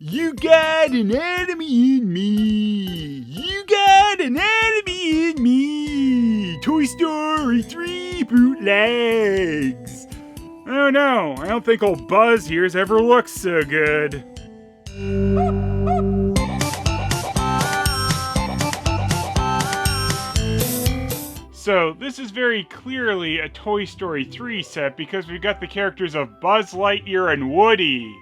You got an enemy in me. You got an enemy in me. Toy Story 3 bootlegs. Oh no, I don't think old Buzz here's ever looked so good. So, this is very clearly a Toy Story 3 set because we've got the characters of Buzz Lightyear and Woody.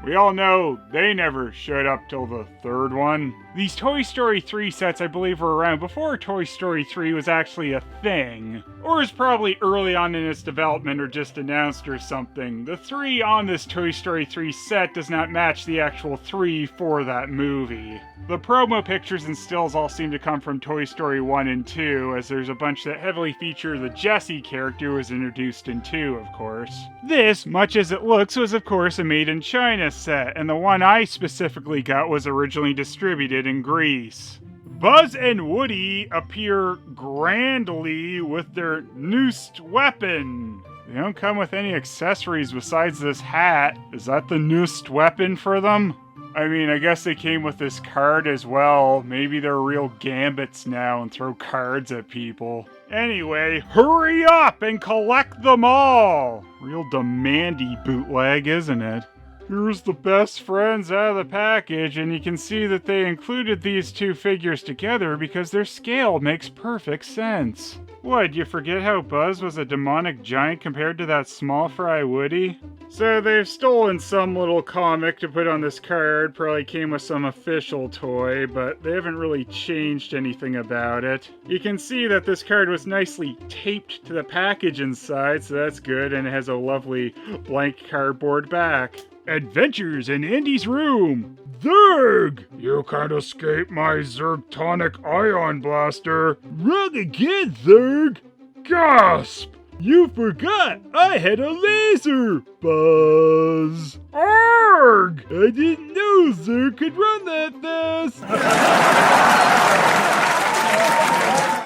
We all know they never showed up till the third one. These Toy Story 3 sets, I believe, were around before Toy Story 3 was actually a thing. Or is probably early on in its development or just announced or something. The 3 on this Toy Story 3 set does not match the actual 3 for that movie. The promo pictures and stills all seem to come from Toy Story 1 and 2, as there's a bunch that heavily feature the Jessie character who was introduced in 2, of course. This, much as it looks, was of course a made in China set, and the one I specifically got was originally distributed in Greece. Buzz and Woody appear grandly with their newest weapon. They don't come with any accessories besides this hat. Is that the newest weapon for them? I mean, I guess they came with this card as well. Maybe they're real gambits now and throw cards at people. Anyway, hurry up and collect them all! Real demandy bootleg, isn't it? Here's the best friends out of the package, and you can see that they included these two figures together because their scale makes perfect sense. What, you forget how Buzz was a demonic giant compared to that small fry Woody? So they've stolen some little comic to put on this card, probably came with some official toy, but they haven't really changed anything about it. You can see that this card was nicely taped to the package inside, so that's good, and it has a lovely blank cardboard back. Adventures in Andy's room! Zerg! You can't escape my Zergtonic Ion Blaster! Wrong again, Zerg! Gasp! You forgot I had a laser! Buzz! Arg! I didn't know Zerg could run that fast!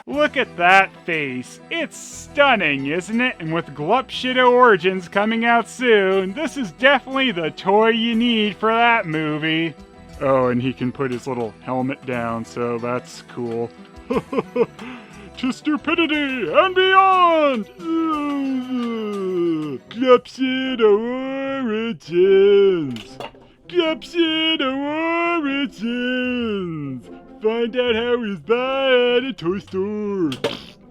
Look at that face. It's stunning, isn't it? And with Glupshido Origins coming out soon, this is definitely the toy you need for that movie. Oh, and he can put his little helmet down, so that's cool. To stupidity and beyond! Glupshido Origins! Glupshido Origins! Find out how he's bad at a toy store.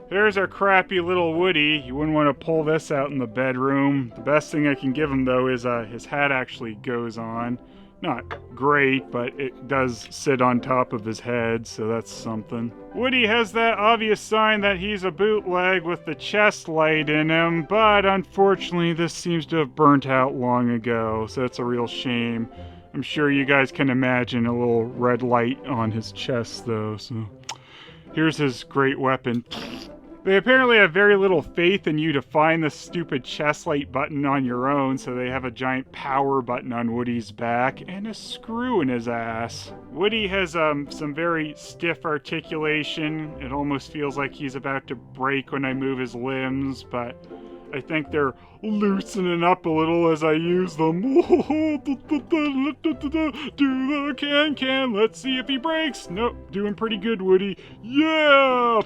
Here's our crappy little Woody. You wouldn't want to pull this out in the bedroom. The best thing I can give him, though, is his hat actually goes on. Not great, but it does sit on top of his head, so that's something. Woody has that obvious sign that he's a bootleg with the chest light in him, but unfortunately this seems to have burnt out long ago, so it's a real shame. I'm sure you guys can imagine a little red light on his chest, though, so... Here's his great weapon. They apparently have very little faith in you to find the stupid chest light button on your own, so they have a giant power button on Woody's back and a screw in his ass. Woody has some very stiff articulation. It almost feels like he's about to break when I move his limbs, but I think they're loosening up a little as I use them. Do the can, let's see if he breaks. Nope, doing pretty good, Woody. Yeah!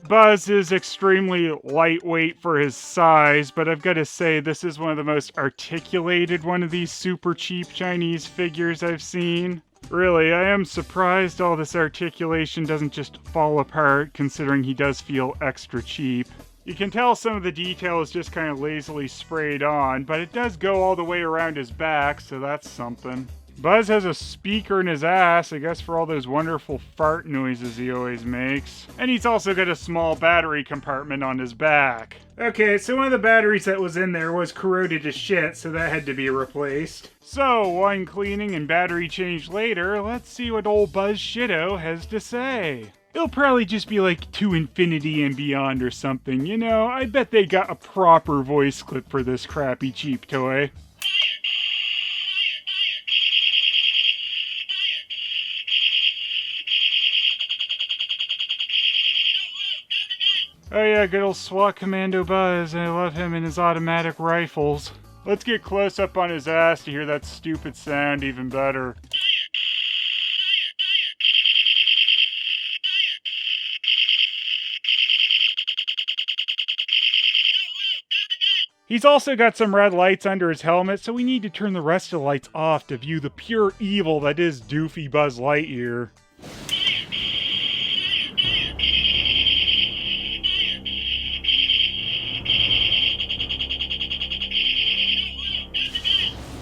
Buzz is extremely lightweight for his size, but I've got to say this is one of the most articulated one of these super cheap Chinese figures I've seen. Really, I am surprised all this articulation doesn't just fall apart, considering he does feel extra cheap. You can tell some of the detail is just kind of lazily sprayed on, but it does go all the way around his back, so that's something. Buzz has a speaker in his ass, I guess for all those wonderful fart noises he always makes. And he's also got a small battery compartment on his back. Okay, so one of the batteries that was in there was corroded to shit, so that had to be replaced. So, one cleaning and battery change later, let's see what old Buzz Shido has to say. It'll probably just be like To Infinity and Beyond or something, you know? I bet they got a proper voice clip for this crappy cheap toy. Oh yeah, good old SWAT Commando Buzz. I love him and his automatic rifles. Let's get close up on his ass to hear that stupid sound even better. He's also got some red lights under his helmet, so we need to turn the rest of the lights off to view the pure evil that is Doofy Buzz Lightyear.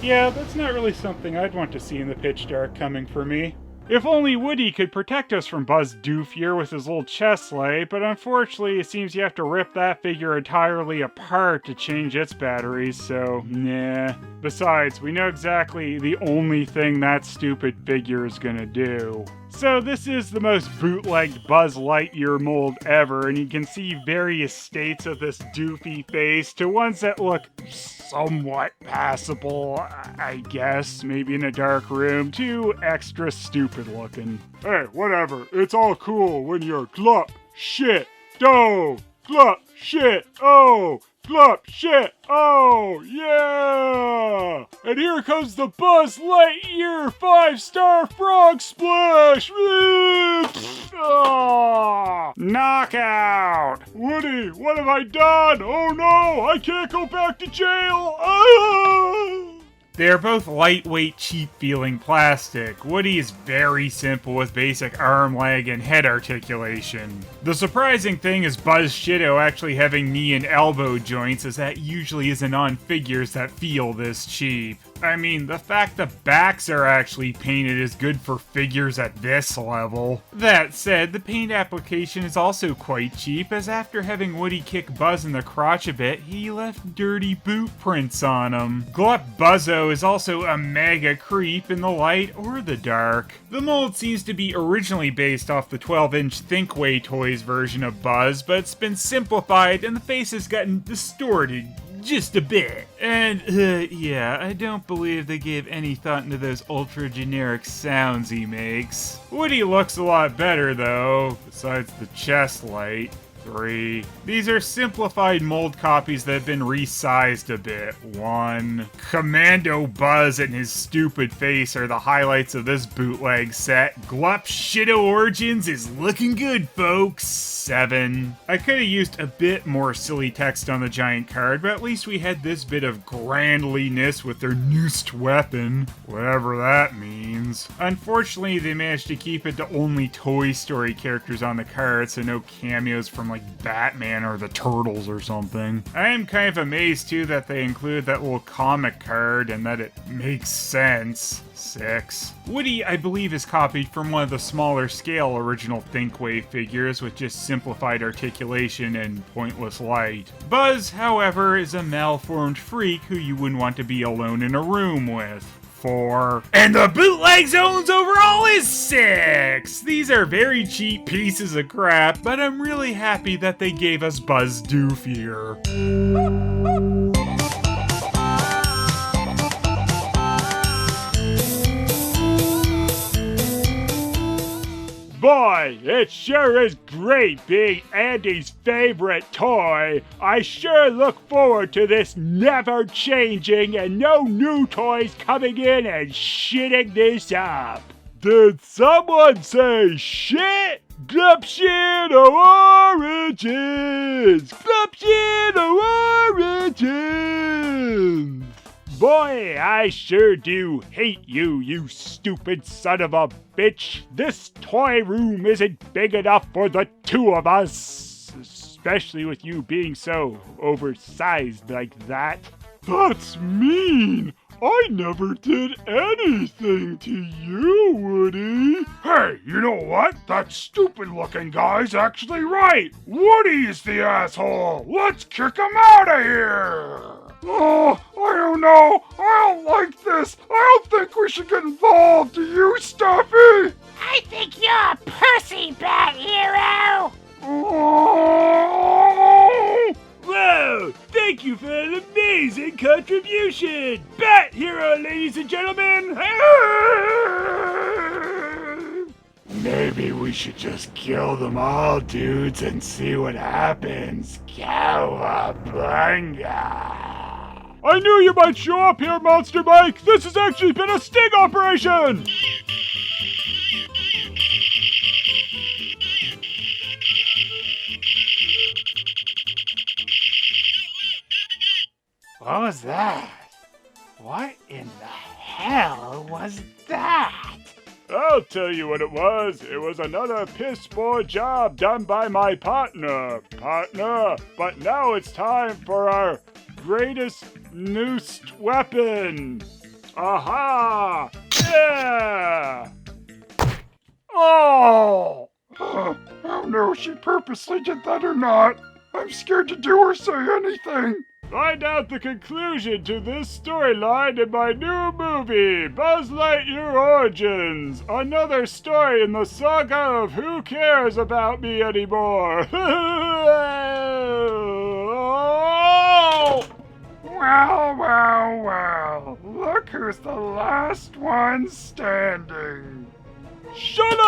Yeah, that's not really something I'd want to see in the pitch dark coming for me. If only Woody could protect us from Buzz Doofy with his little chest light, but unfortunately it seems you have to rip that figure entirely apart to change its batteries, so nah. Besides, we know exactly the only thing that stupid figure is gonna do. So this is the most bootlegged Buzz Lightyear mold ever, and you can see various states of this Doofy face to ones that look somewhat passable, I guess, maybe in a dark room, to extra stupid looking. Hey, whatever, it's all cool when you're glup, shit, dough, glup, shit, oh, glup, shit, oh, yeah! And here comes the Buzz Lightyear 5-star frog splash! Knockout! Woody, what have I done? Oh no, I can't go back to jail! Ah! They are both lightweight, cheap-feeling plastic. Woody is very simple with basic arm, leg, and head articulation. The surprising thing is Buzz Shitto actually having knee and elbow joints, as that usually isn't on figures that feel this cheap. I mean, the fact the backs are actually painted is good for figures at this level. That said, the paint application is also quite cheap, as after having Woody kick Buzz in the crotch a bit, he left dirty boot prints on him. Glup Buzzo is also a mega creep in the light or the dark. The mold seems to be originally based off the 12-inch Thinkway Toys version of Buzz, but it's been simplified and the face has gotten distorted just a bit. And, yeah, I don't believe they gave any thought into those ultra-generic sounds he makes. Woody looks a lot better, though, besides the chest light. 3. These are simplified mold copies that have been resized a bit. 1. Commando Buzz and his stupid face are the highlights of this bootleg set. Glup Shitto Origins is looking good, folks. 7. I could have used a bit more silly text on the giant card, but at least we had this bit of grandliness with their newest weapon, whatever that means. Unfortunately, they managed to keep it to only Toy Story characters on the card, so no cameos from like Batman or the Turtles or something. I am kind of amazed too that they included that little comic card and that it makes sense. 6. Woody, I believe, is copied from one of the smaller scale original Thinkway figures with just simplified articulation and pointless light. Buzz, however, is a malformed freak who you wouldn't want to be alone in a room with. 4. And the bootleg zones overall is 6! These are very cheap pieces of crap, but I'm really happy that they gave us Buzz Doofier. Boy, it sure is great being Andy's favorite toy. I sure look forward to this never changing and no new toys coming in and shitting this up. Did someone say shit? Glupshitto Origins! Glupshitto Origins! Boy, I sure do hate you, you stupid son of a bitch. This toy room isn't big enough for the two of us. Especially with you being so oversized like that. That's mean. I never did anything to you, Woody. Hey, you know what? That stupid looking guy's actually right. Woody's the asshole. Let's kick him out of here. Oh, I don't know. I don't like this. I don't think we should get involved. Do you, Stuffy? I think you're a pussy, Bat Hero! Oh! Whoa! Thank you for an amazing contribution! Bat Hero, ladies and gentlemen! Maybe we should just kill them all, dudes, and see what happens. Cowabunga! I knew you might show up here, Monster Mike! This has actually been a sting operation! What was that? What in the hell was that? I'll tell you what it was. It was another piss-poor job done by my partner. But now it's time for our greatest noosed weapon. Aha! Yeah! Oh! I don't know if she purposely did that or not. I'm scared to do or say anything. Find out the conclusion to this storyline in my new movie, Buzz Lightyear Origins. Another story in the saga of Who Cares About Me Anymore. Well. Look who's the last one standing. Shut